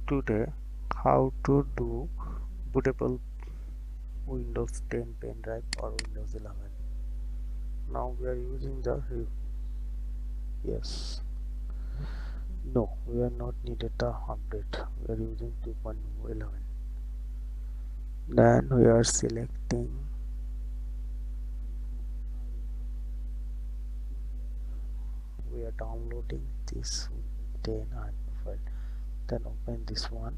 Today, how to do bootable Windows 10 pendrive or Windows 11. Now we are using the yes. No, we are not needed the update. We are using 2.11. Then we are selecting we are downloading this 10 file. Then open this one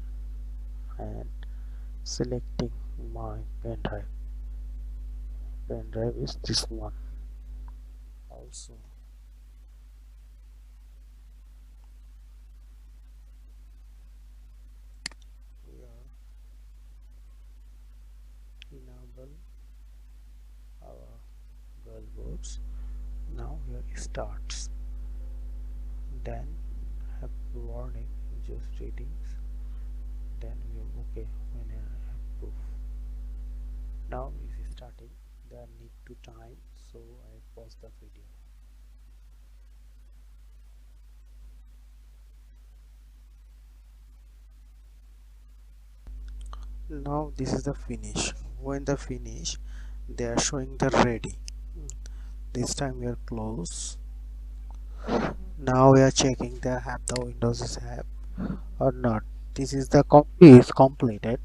and selecting my pendrive. Pendrive is this one. Also we are enable our girl boards. Now here it starts. Then have warning, just readings. Then we are okay when I have proof. Now it is starting. There need to time, so I pause the video. Now this is the finish. When the finish, they are showing the ready. This time we are close. Now we are checking the have the Windows app or not. This is the copy is completed.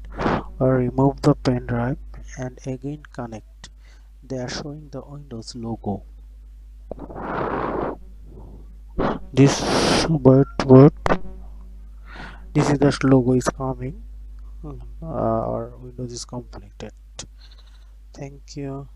Or remove the pen drive and again connect. They are showing the Windows logo. This word this is the logo is coming or Windows is completed. Thank you.